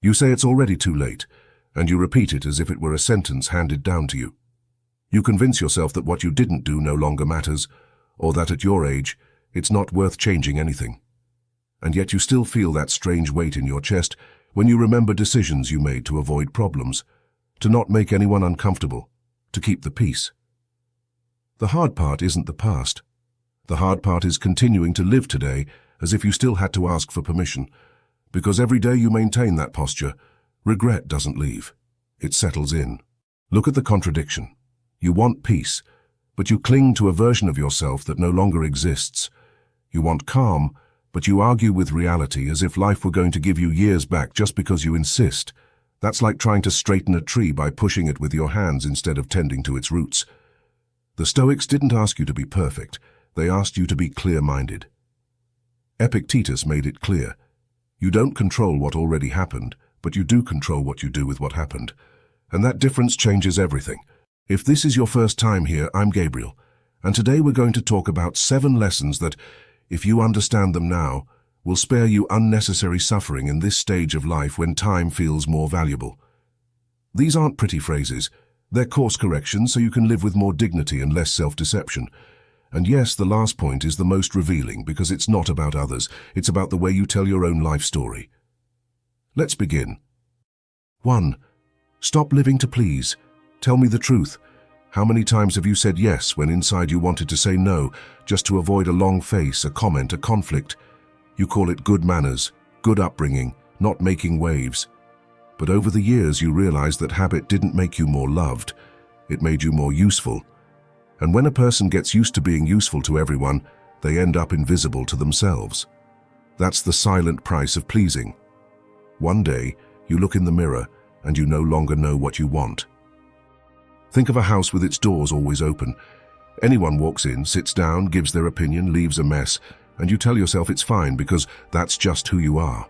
You say it's already too late, and you repeat it as if it were a sentence handed down to you. You convince yourself that what you didn't do no longer matters, or that at your age, it's not worth changing anything. And yet you still feel that strange weight in your chest when you remember decisions you made to avoid problems, to not make anyone uncomfortable, to keep the peace. The hard part isn't the past. The hard part is continuing to live today as if you still had to ask for permission, because every day you maintain that posture, regret doesn't leave. It settles in. Look at the contradiction. You want peace, but you cling to a version of yourself that no longer exists. You want calm, but you argue with reality as if life were going to give you years back just because you insist. That's like trying to straighten a tree by pushing it with your hands instead of tending to its roots. The Stoics didn't ask you to be perfect. They asked you to be clear-minded. Epictetus made it clear. You don't control what already happened, but you do control what you do with what happened. And that difference changes everything. If this is your first time here, I'm Gabriel, and today we're going to talk about 7 lessons that, if you understand them now, will spare you unnecessary suffering in this stage of life when time feels more valuable. These aren't pretty phrases. They're course corrections so you can live with more dignity and less self-deception. And yes, the last point is the most revealing because it's not about others. It's about the way you tell your own life story. Let's begin. 1. Stop living to please. Tell me the truth. How many times have you said yes when inside you wanted to say no, just to avoid a long face, a comment, a conflict? You call it good manners, good upbringing, not making waves. But over the years you realize that habit didn't make you more loved. It made you more useful. And when a person gets used to being useful to everyone, they end up invisible to themselves. That's the silent price of pleasing. One day, you look in the mirror and you no longer know what you want. Think of a house with its doors always open. Anyone walks in, sits down, gives their opinion, leaves a mess, and you tell yourself it's fine because that's just who you are.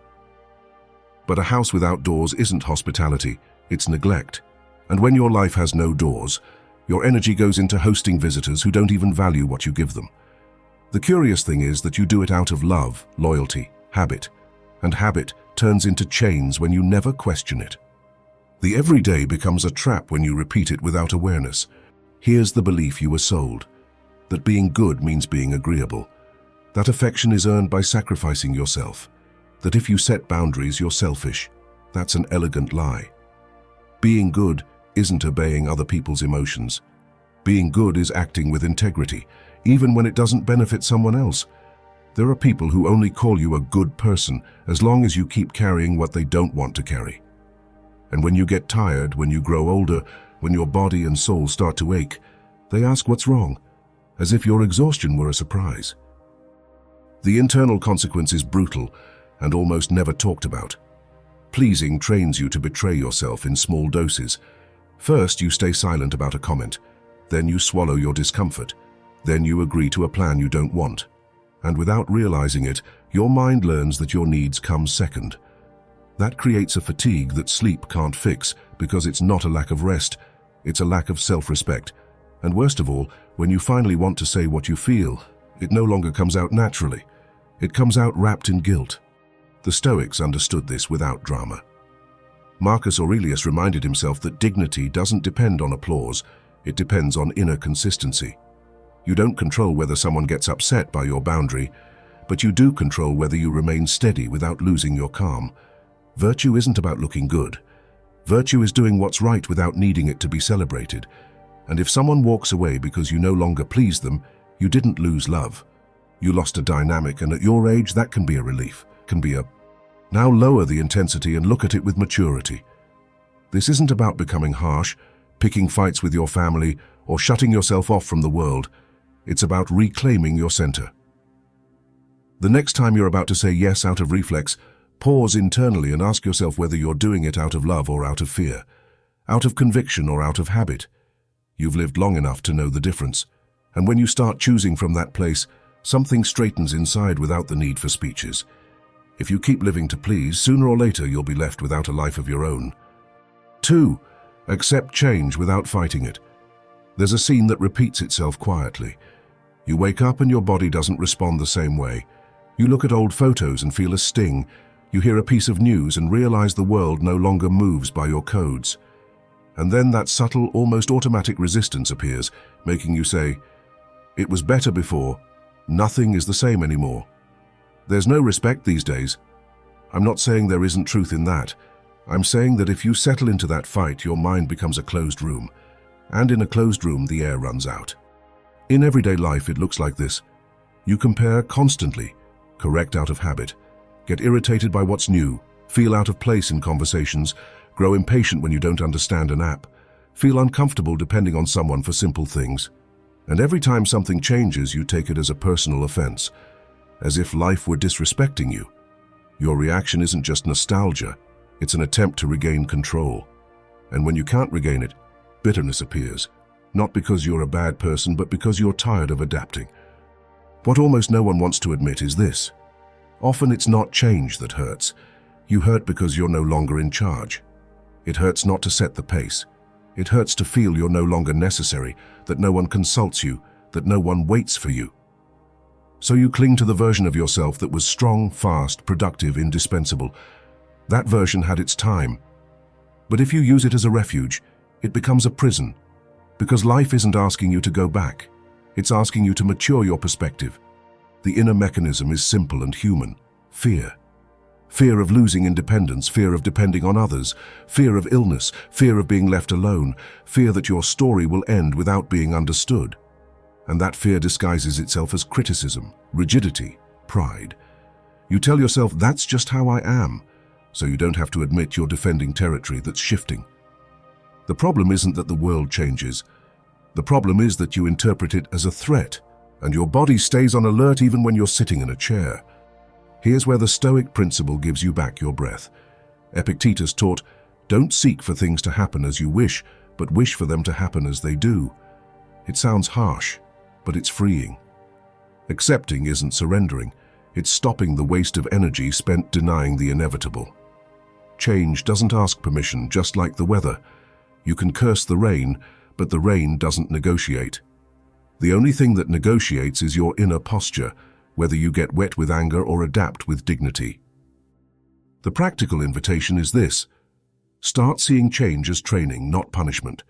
But a house without doors isn't hospitality, it's neglect. And when your life has no doors, your energy goes into hosting visitors who don't even value what you give them. The curious thing is that you do it out of love, loyalty, habit. And habit turns into chains when you never question it. The everyday becomes a trap when you repeat it without awareness. Here's the belief you were sold, that being good means being agreeable, that affection is earned by sacrificing yourself, that if you set boundaries, you're selfish. That's an elegant lie. Being good isn't obeying other people's emotions. Being good is acting with integrity, even when it doesn't benefit someone else. There are people who only call you a good person as long as you keep carrying what they don't want to carry. And when you get tired, when you grow older, when your body and soul start to ache, they ask what's wrong, as if your exhaustion were a surprise. The internal consequence is brutal and almost never talked about. Pleasing trains you to betray yourself in small doses. First, you stay silent about a comment. Then you swallow your discomfort. Then you agree to a plan you don't want. And without realizing it, your mind learns that your needs come second. That creates a fatigue that sleep can't fix because it's not a lack of rest, it's a lack of self-respect. And worst of all, when you finally want to say what you feel, it no longer comes out naturally. It comes out wrapped in guilt. The Stoics understood this without drama. Marcus Aurelius reminded himself that dignity doesn't depend on applause, it depends on inner consistency. You don't control whether someone gets upset by your boundary, but you do control whether you remain steady without losing your calm. Virtue isn't about looking good. Virtue is doing what's right without needing it to be celebrated. And if someone walks away because you no longer please them, you didn't lose love. You lost a dynamic, and at your age, that can be a relief, Now lower the intensity and look at it with maturity. This isn't about becoming harsh, picking fights with your family, or shutting yourself off from the world. It's about reclaiming your center. The next time you're about to say yes out of reflex, pause internally and ask yourself whether you're doing it out of love or out of fear, out of conviction or out of habit. You've lived long enough to know the difference. And when you start choosing from that place, something straightens inside without the need for speeches. If you keep living to please, sooner or later you'll be left without a life of your own. 2. Accept change without fighting it. There's a scene that repeats itself quietly. You wake up and your body doesn't respond the same way. You look at old photos and feel a sting, You hear a piece of news and realize the world no longer moves by your codes. And then that subtle, almost automatic resistance appears, making you say, "It was better before. Nothing is the same anymore." There's no respect these days. I'm not saying there isn't truth in that. I'm saying that if you settle into that fight, your mind becomes a closed room. And in a closed room, the air runs out. In everyday life, it looks like this. You compare constantly, correct out of habit, get irritated by what's new, feel out of place in conversations, grow impatient when you don't understand an app, feel uncomfortable depending on someone for simple things. And every time something changes, you take it as a personal offense, as if life were disrespecting you. Your reaction isn't just nostalgia, it's an attempt to regain control. And when you can't regain it, bitterness appears, not because you're a bad person, but because you're tired of adapting. What almost no one wants to admit is this. Often it's not change that hurts. You hurt because you're no longer in charge. It hurts not to set the pace. It hurts to feel you're no longer necessary, that no one consults you, that no one waits for you. So you cling to the version of yourself that was strong, fast, productive, indispensable. That version had its time. But if you use it as a refuge, it becomes a prison. Because life isn't asking you to go back. It's asking you to mature your perspective. The inner mechanism is simple and human. Fear. Fear of losing independence, fear of depending on others, fear of illness, fear of being left alone, fear that your story will end without being understood. And that fear disguises itself as criticism, rigidity, pride. You tell yourself, that's just how I am, so you don't have to admit you're defending territory that's shifting. The problem isn't that the world changes. The problem is that you interpret it as a threat, and your body stays on alert even when you're sitting in a chair. Here's where the Stoic principle gives you back your breath. Epictetus taught, don't seek for things to happen as you wish, but wish for them to happen as they do. It sounds harsh, but it's freeing. Accepting isn't surrendering. It's stopping the waste of energy spent denying the inevitable. Change doesn't ask permission, just like the weather. You can curse the rain, but the rain doesn't negotiate. The only thing that negotiates is your inner posture, whether you get wet with anger or adapt with dignity. The practical invitation is this. Start seeing change as training, not punishment.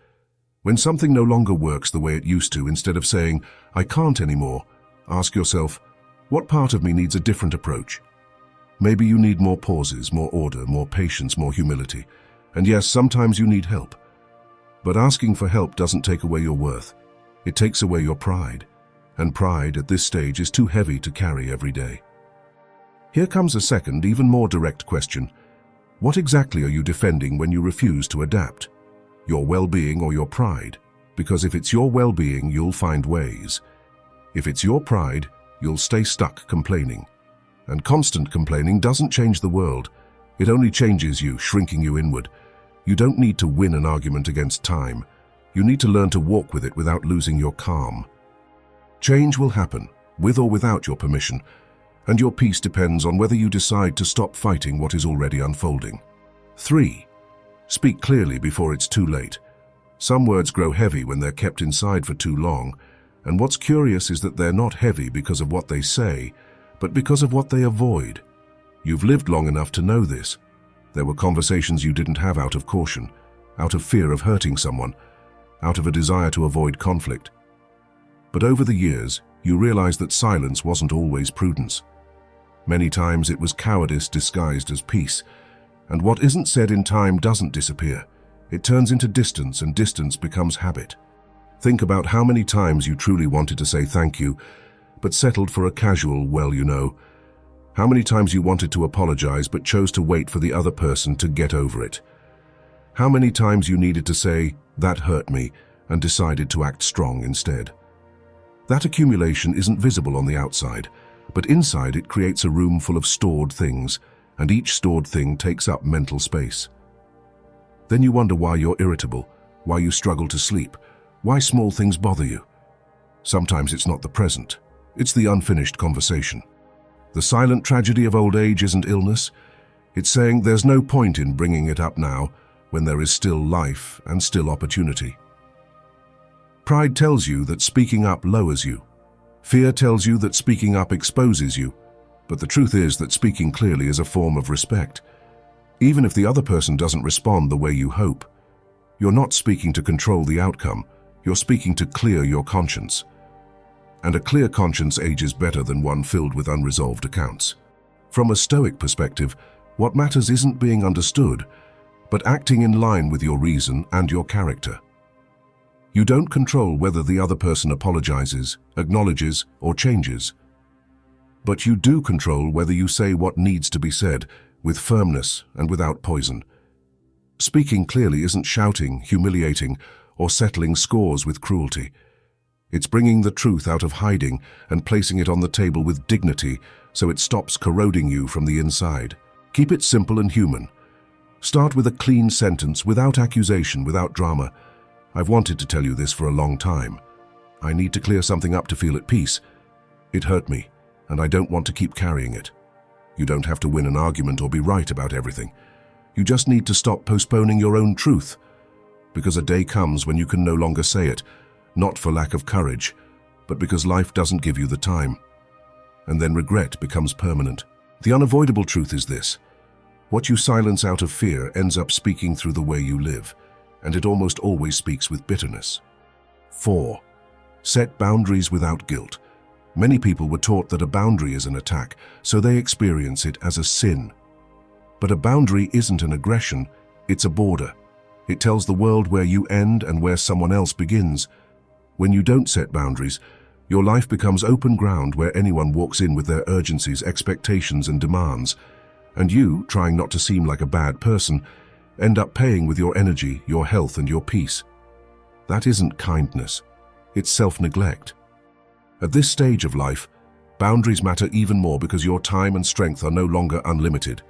When something no longer works the way it used to, instead of saying, I can't anymore, ask yourself, what part of me needs a different approach? Maybe you need more pauses, more order, more patience, more humility. And yes, sometimes you need help. But asking for help doesn't take away your worth. It takes away your pride. And pride at this stage is too heavy to carry every day. Here comes a second, even more direct question. What exactly are you defending when you refuse to adapt? Your well-being or your pride? Because if it's your well-being, you'll find ways. If it's your pride, you'll stay stuck complaining. And constant complaining doesn't change the world. It only changes you, shrinking you inward. You don't need to win an argument against time. You need to learn to walk with it without losing your calm. Change will happen, with or without your permission, and your peace depends on whether you decide to stop fighting what is already unfolding. 3. Speak clearly before it's too late. Some words grow heavy when they're kept inside for too long, and what's curious is that they're not heavy because of what they say, but because of what they avoid. You've lived long enough to know this. There were conversations you didn't have out of caution, out of fear of hurting someone, out of a desire to avoid conflict. But over the years, you realized that silence wasn't always prudence. Many times it was cowardice disguised as peace, and what isn't said in time doesn't disappear. It turns into distance, and distance becomes habit. Think about how many times you truly wanted to say thank you, but settled for a casual, well, you know. How many times you wanted to apologize but chose to wait for the other person to get over it. How many times you needed to say, that hurt me, and decided to act strong instead. That accumulation isn't visible on the outside, but inside it creates a room full of stored things, and each stored thing takes up mental space. Then you wonder why you're irritable, why you struggle to sleep, why small things bother you. Sometimes it's not the present, it's the unfinished conversation. The silent tragedy of old age isn't illness. It's saying there's no point in bringing it up now when there is still life and still opportunity. Pride tells you that speaking up lowers you. Fear tells you that speaking up exposes you. But the truth is that speaking clearly is a form of respect. Even if the other person doesn't respond the way you hope, you're not speaking to control the outcome, you're speaking to clear your conscience. And a clear conscience ages better than one filled with unresolved accounts. From a Stoic perspective, what matters isn't being understood, but acting in line with your reason and your character. You don't control whether the other person apologizes, acknowledges, or changes. But you do control whether you say what needs to be said, with firmness and without poison. Speaking clearly isn't shouting, humiliating, or settling scores with cruelty. It's bringing the truth out of hiding and placing it on the table with dignity so it stops corroding you from the inside. Keep it simple and human. Start with a clean sentence, without accusation, without drama. I've wanted to tell you this for a long time. I need to clear something up to feel at peace. It hurt me, and I don't want to keep carrying it. You don't have to win an argument or be right about everything. You just need to stop postponing your own truth, because a day comes when you can no longer say it, not for lack of courage, but because life doesn't give you the time. And then regret becomes permanent. The unavoidable truth is this: what you silence out of fear ends up speaking through the way you live, and it almost always speaks with bitterness. 4. Set boundaries without guilt. Many people were taught that a boundary is an attack, so they experience it as a sin. But a boundary isn't an aggression, it's a border. It tells the world where you end and where someone else begins. When you don't set boundaries, your life becomes open ground where anyone walks in with their urgencies, expectations, and demands. And you, trying not to seem like a bad person, end up paying with your energy, your health, and your peace. That isn't kindness. It's self-neglect. At this stage of life, boundaries matter even more because your time and strength are no longer unlimited.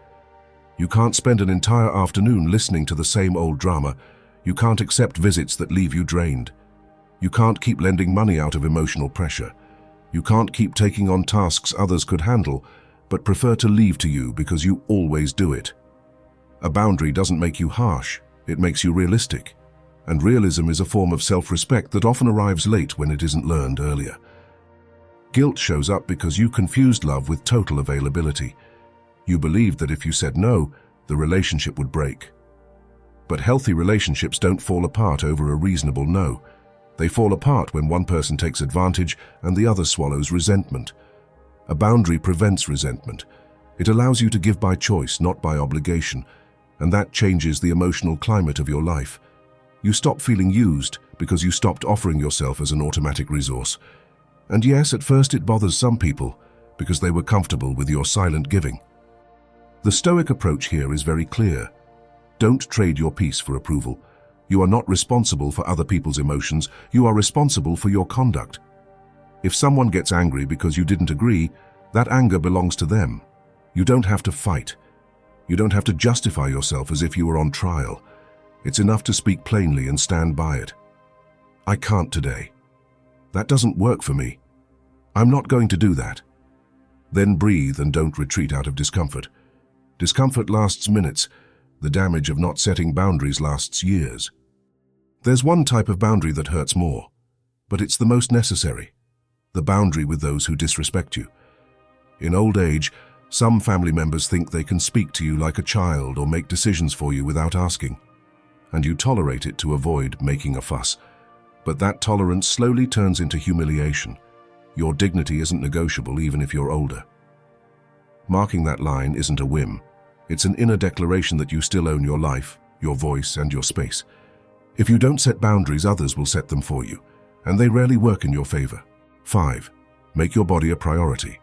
You can't spend an entire afternoon listening to the same old drama. You can't accept visits that leave you drained. You can't keep lending money out of emotional pressure. You can't keep taking on tasks others could handle, but prefer to leave to you because you always do it. A boundary doesn't make you harsh, it makes you realistic. And realism is a form of self-respect that often arrives late when it isn't learned earlier. Guilt shows up because you confused love with total availability. You believed that if you said no, the relationship would break. But healthy relationships don't fall apart over a reasonable no. They fall apart when one person takes advantage and the other swallows resentment. A boundary prevents resentment. It allows you to give by choice, not by obligation, and that changes the emotional climate of your life. You stop feeling used because you stopped offering yourself as an automatic resource. And yes, at first it bothers some people because they were comfortable with your silent giving. The Stoic approach here is very clear. Don't trade your peace for approval. You are not responsible for other people's emotions, you are responsible for your conduct. If someone gets angry because you didn't agree, that anger belongs to them. You don't have to fight. You don't have to justify yourself as if you were on trial. It's enough to speak plainly and stand by it. I can't today. That doesn't work for me. I'm not going to do that. Then breathe and don't retreat out of discomfort. Discomfort lasts minutes. The damage of not setting boundaries lasts years. There's one type of boundary that hurts more, but it's the most necessary. The boundary with those who disrespect you. In old age, some family members think they can speak to you like a child or make decisions for you without asking. And you tolerate it to avoid making a fuss. But that tolerance slowly turns into humiliation. Your dignity isn't negotiable even if you're older. Marking that line isn't a whim. It's an inner declaration that you still own your life, your voice, and your space. If you don't set boundaries, others will set them for you, and they rarely work in your favor. 5. Make your body a priority.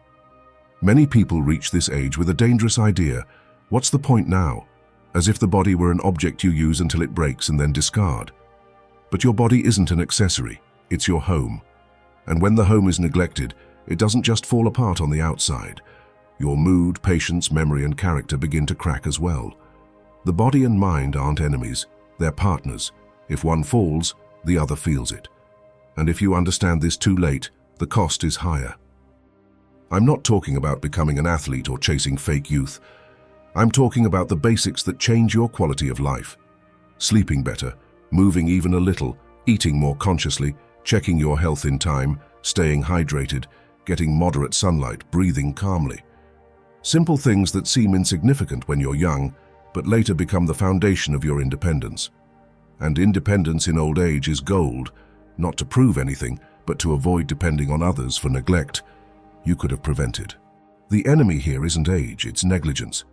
Many people reach this age with a dangerous idea: what's the point now? As if the body were an object you use until it breaks and then discard. But your body isn't an accessory, it's your home. And when the home is neglected, it doesn't just fall apart on the outside. Your mood, patience, memory, and character begin to crack as well. The body and mind aren't enemies, they're partners. If one falls, the other feels it. And if you understand this too late, the cost is higher. I'm not talking about becoming an athlete or chasing fake youth. I'm talking about the basics that change your quality of life. Sleeping better, moving even a little, eating more consciously, checking your health in time, staying hydrated, getting moderate sunlight, breathing calmly. Simple things that seem insignificant when you're young, but later become the foundation of your independence. And independence in old age is gold, not to prove anything, but to avoid depending on others for neglect you could have prevented. The enemy here isn't age, it's negligence.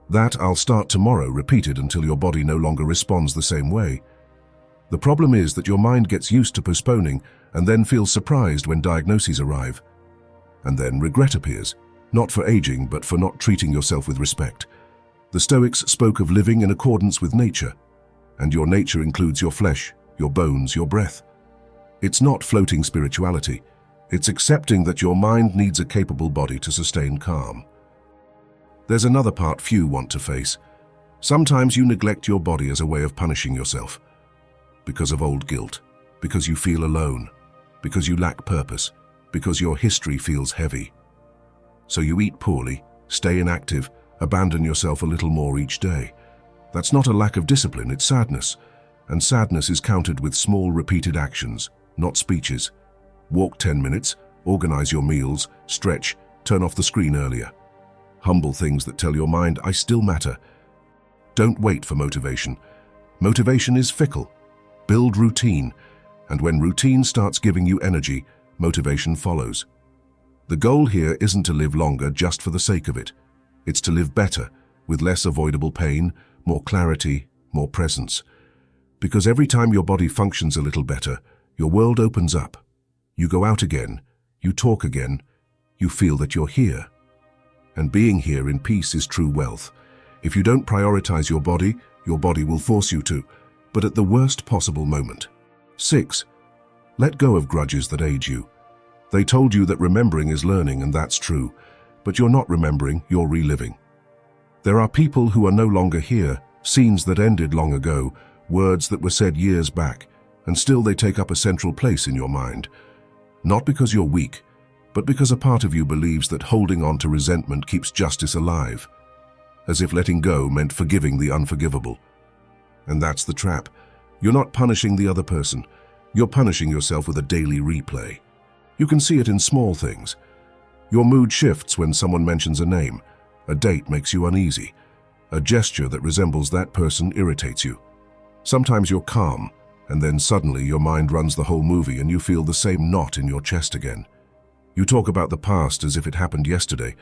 That "I'll start tomorrow" repeated until your body no longer responds the same way. The problem is that your mind gets used to postponing and then feels surprised when diagnoses arrive. And then regret appears, not for aging, but for not treating yourself with respect. The Stoics spoke of living in accordance with nature, and your nature includes your flesh, your bones, your breath. It's not floating spirituality. It's accepting that your mind needs a capable body to sustain calm. There's another part few want to face. Sometimes you neglect your body as a way of punishing yourself. Because of old guilt, because you feel alone, because you lack purpose, because your history feels heavy. So you eat poorly, stay inactive, abandon yourself a little more each day. That's not a lack of discipline, it's sadness. And sadness is counted with small repeated actions, not speeches. Walk 10 minutes, organize your meals, stretch, turn off the screen earlier. Humble things that tell your mind, I still matter. Don't wait for motivation. Motivation is fickle. Build routine, and when routine starts giving you energy, motivation follows. The goal here isn't to live longer just for the sake of it. It's to live better, with less avoidable pain, more clarity, more presence. Because every time your body functions a little better, your world opens up. You go out again, you talk again, you feel that you're here. And being here in peace is true wealth. If you don't prioritize your body will force you to, but at the worst possible moment. 6. Let go of grudges that age you. They told you that remembering is learning, and that's true, but you're not remembering, you're reliving. There are people who are no longer here, scenes that ended long ago, words that were said years back, and still they take up a central place in your mind. Not because you're weak, but because a part of you believes that holding on to resentment keeps justice alive, as if letting go meant forgiving the unforgivable. And that's the trap. You're not punishing the other person. You're punishing yourself with a daily replay. You can see it in small things. Your mood shifts when someone mentions a name. A date makes you uneasy. A gesture that resembles that person irritates you. Sometimes you're calm, and then suddenly your mind runs the whole movie and you feel the same knot in your chest again. You talk about the past as if it happened yesterday,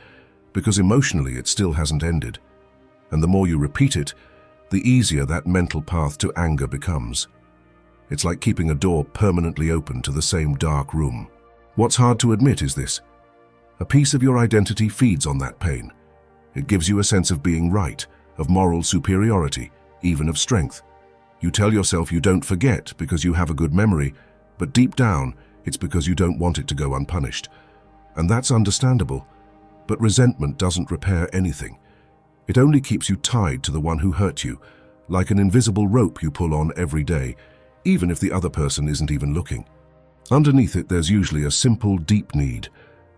because emotionally it still hasn't ended. And the more you repeat it, the easier that mental path to anger becomes. It's like keeping a door permanently open to the same dark room. What's hard to admit is this. A piece of your identity feeds on that pain. It gives you a sense of being right, of moral superiority, even of strength. You tell yourself you don't forget because you have a good memory, but deep down, it's because you don't want it to go unpunished. And that's understandable. But resentment doesn't repair anything. It only keeps you tied to the one who hurt you, like an invisible rope you pull on every day, even if the other person isn't even looking. Underneath it, there's usually a simple, deep need,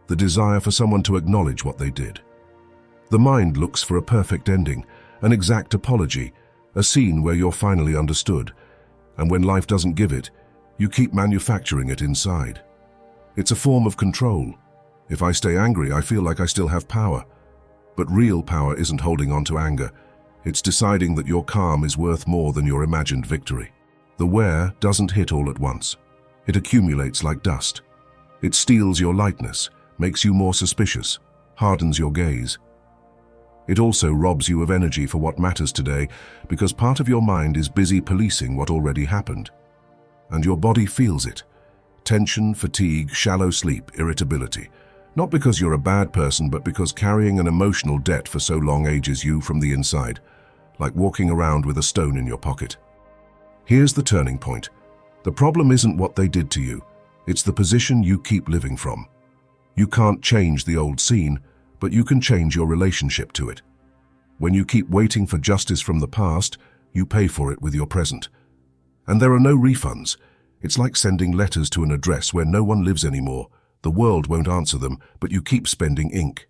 the desire for someone to acknowledge what they did. The mind looks for a perfect ending, an exact apology, a scene where you're finally understood. And when life doesn't give it, you keep manufacturing it inside. It's a form of control. If I stay angry, I feel like I still have power. But real power isn't holding on to anger. It's deciding that your calm is worth more than your imagined victory. The wear doesn't hit all at once. It accumulates like dust. It steals your lightness, makes you more suspicious, hardens your gaze. It also robs you of energy for what matters today, because part of your mind is busy policing what already happened. And your body feels it. Tension, fatigue, shallow sleep, irritability. Not because you're a bad person, but because carrying an emotional debt for so long ages you from the inside, like walking around with a stone in your pocket. Here's the turning point. The problem isn't what they did to you. It's the position you keep living from. You can't change the old scene, but you can change your relationship to it. When you keep waiting for justice from the past, you pay for it with your present. And there are no refunds. It's like sending letters to an address where no one lives anymore. The world won't answer them, but you keep spending ink.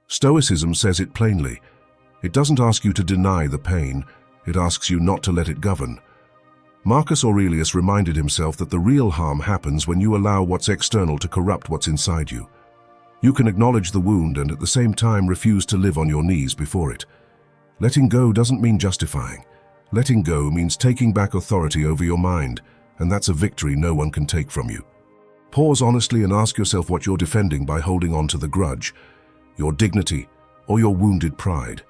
Stoicism says it plainly. It doesn't ask you to deny the pain. It asks you not to let it govern. Marcus Aurelius reminded himself that the real harm happens when you allow what's external to corrupt what's inside you. You can acknowledge the wound and at the same time refuse to live on your knees before it. Letting go doesn't mean justifying. Letting go means taking back authority over your mind, and that's a victory no one can take from you. Pause honestly and ask yourself what you're defending by holding on to the grudge, your dignity, or your wounded pride.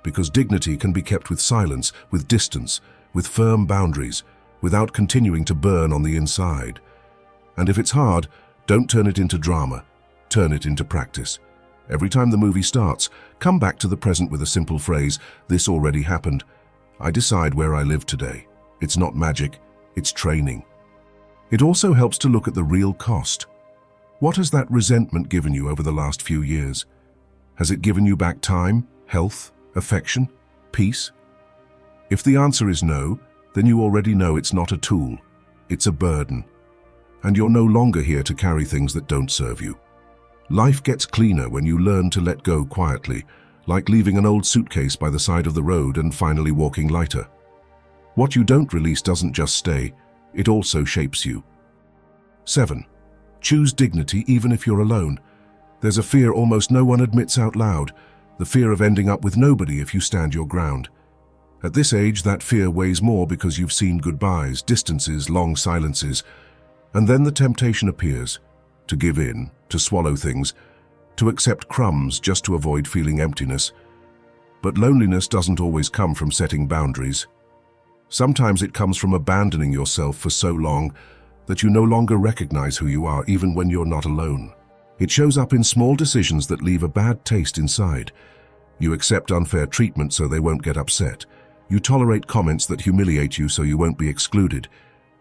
Because dignity can be kept with silence, with distance, with firm boundaries, without continuing to burn on the inside. And if it's hard, don't turn it into drama, turn it into practice. Every time the movie starts, come back to the present with a simple phrase, "This already happened. I decide where I live today." It's not magic, it's training. It also helps to look at the real cost. What has that resentment given you over the last few years? Has it given you back time, health, affection, peace? If the answer is no, then you already know it's not a tool, it's a burden. And you're no longer here to carry things that don't serve you. Life gets cleaner when you learn to let go quietly, like leaving an old suitcase by the side of the road and finally walking lighter. What you don't release doesn't just stay, it also shapes you. 7. Choose dignity even if you're alone. There's a fear almost no one admits out loud, the fear of ending up with nobody if you stand your ground. At this age, that fear weighs more because you've seen goodbyes, distances, long silences, and then the temptation appears to give in, to swallow things, to accept crumbs just to avoid feeling emptiness. But loneliness doesn't always come from setting boundaries. Sometimes it comes from abandoning yourself for so long that you no longer recognize who you are even when you're not alone. It shows up in small decisions that leave a bad taste inside. You accept unfair treatment so they won't get upset. You tolerate comments that humiliate you so you won't be excluded.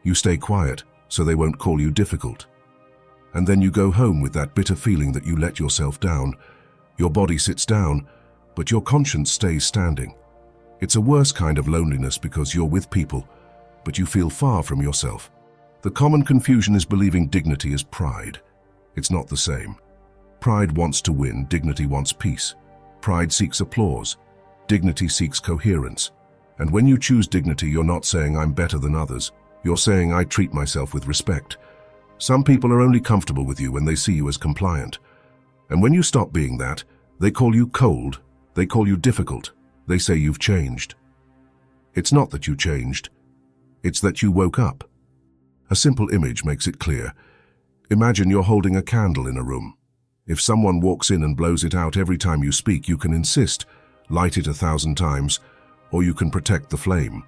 You stay quiet so they won't call you difficult. And then you go home with that bitter feeling that you let yourself down. Your body sits down, but your conscience stays standing. It's a worse kind of loneliness because you're with people, but you feel far from yourself. The common confusion is believing dignity is pride. It's not the same. Pride wants to win, dignity wants peace. Pride seeks applause, dignity seeks coherence. And when you choose dignity, you're not saying I'm better than others. You're saying I treat myself with respect. Some people are only comfortable with you when they see you as compliant. And when you stop being that, they call you cold, they call you difficult, they say you've changed. It's not that you changed, it's that you woke up. A simple image makes it clear. Imagine you're holding a candle in a room. If someone walks in and blows it out every time you speak, you can insist, light it 1,000 times, or you can protect the flame.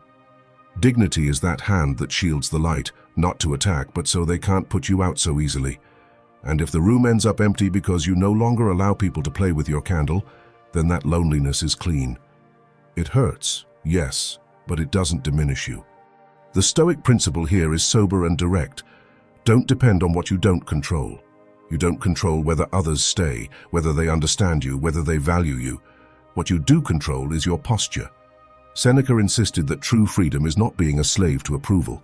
Dignity is that hand that shields the light, not to attack, but so they can't put you out so easily. And if the room ends up empty because you no longer allow people to play with your candle, then that loneliness is clean. It hurts, yes, but it doesn't diminish you. The Stoic principle here is sober and direct. Don't depend on what you don't control. You don't control whether others stay, whether they understand you, whether they value you. What you do control is your posture. Seneca insisted that true freedom is not being a slave to approval.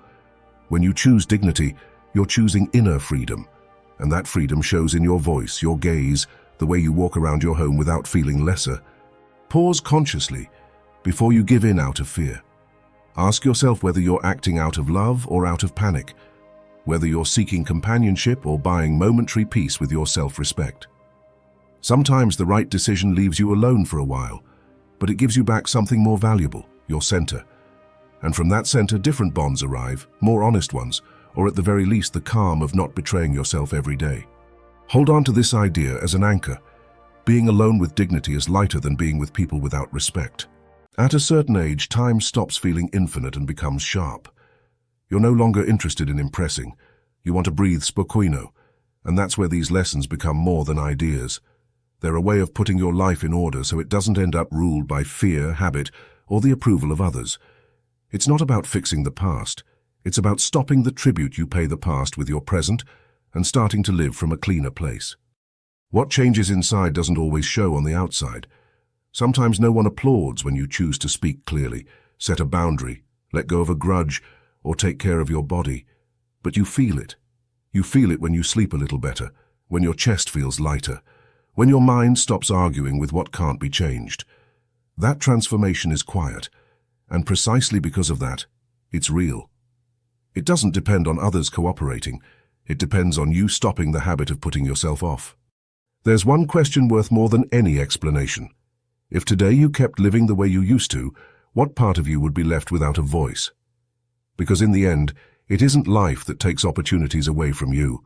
When you choose dignity, you're choosing inner freedom, and that freedom shows in your voice, your gaze, the way you walk around your home without feeling lesser. Pause consciously before you give in out of fear. Ask yourself whether you're acting out of love or out of panic, whether you're seeking companionship or buying momentary peace with your self-respect. Sometimes the right decision leaves you alone for a while, but it gives you back something more valuable, your center. And from that center, different bonds arrive, more honest ones, or at the very least the calm of not betraying yourself every day. Hold on to this idea as an anchor. Being alone with dignity is lighter than being with people without respect. At a certain age, time stops feeling infinite and becomes sharp. You're no longer interested in impressing. You want to breathe spoquino, and that's where these lessons become more than ideas. They're a way of putting your life in order so it doesn't end up ruled by fear, habit, or the approval of others. It's not about fixing the past. It's about stopping the tribute you pay the past with your present and starting to live from a cleaner place. What changes inside doesn't always show on the outside. Sometimes no one applauds when you choose to speak clearly, set a boundary, let go of a grudge, or take care of your body. But you feel it. You feel it when you sleep a little better, when your chest feels lighter, when your mind stops arguing with what can't be changed. That transformation is quiet, and precisely because of that, it's real. It doesn't depend on others cooperating. It depends on you stopping the habit of putting yourself off. There's one question worth more than any explanation. If today you kept living the way you used to, what part of you would be left without a voice? Because in the end, it isn't life that takes opportunities away from you.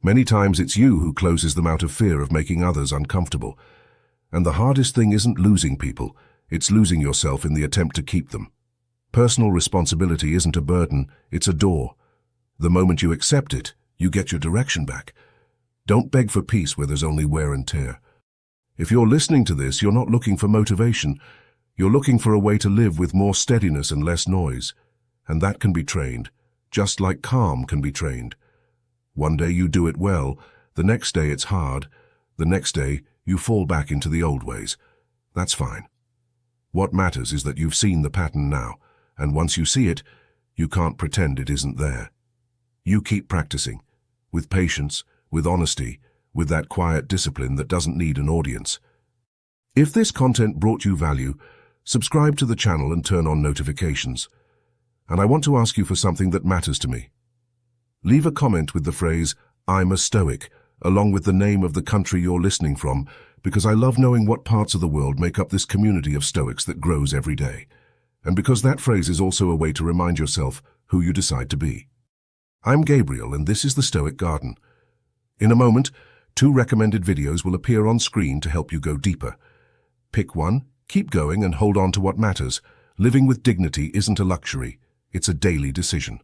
Many times it's you who closes them out of fear of making others uncomfortable. And the hardest thing isn't losing people, it's losing yourself in the attempt to keep them. Personal responsibility isn't a burden, it's a door. The moment you accept it, you get your direction back. Don't beg for peace where there's only wear and tear. If you're listening to this, you're not looking for motivation. You're looking for a way to live with more steadiness and less noise. And that can be trained, just like calm can be trained. One day you do it well, the next day it's hard, the next day you fall back into the old ways. That's fine. What matters is that you've seen the pattern now, and once you see it, you can't pretend it isn't there. You keep practicing, with patience, with honesty, with that quiet discipline that doesn't need an audience. If this content brought you value, subscribe to the channel and turn on notifications. And I want to ask you for something that matters to me. Leave a comment with the phrase, "I'm a Stoic," along with the name of the country you're listening from, because I love knowing what parts of the world make up this community of Stoics that grows every day. And because that phrase is also a way to remind yourself who you decide to be. I'm Gabriel, and this is the Stoic Garden. In a moment, 2 recommended videos will appear on screen to help you go deeper. Pick one, keep going, and hold on to what matters. Living with dignity isn't a luxury, it's a daily decision.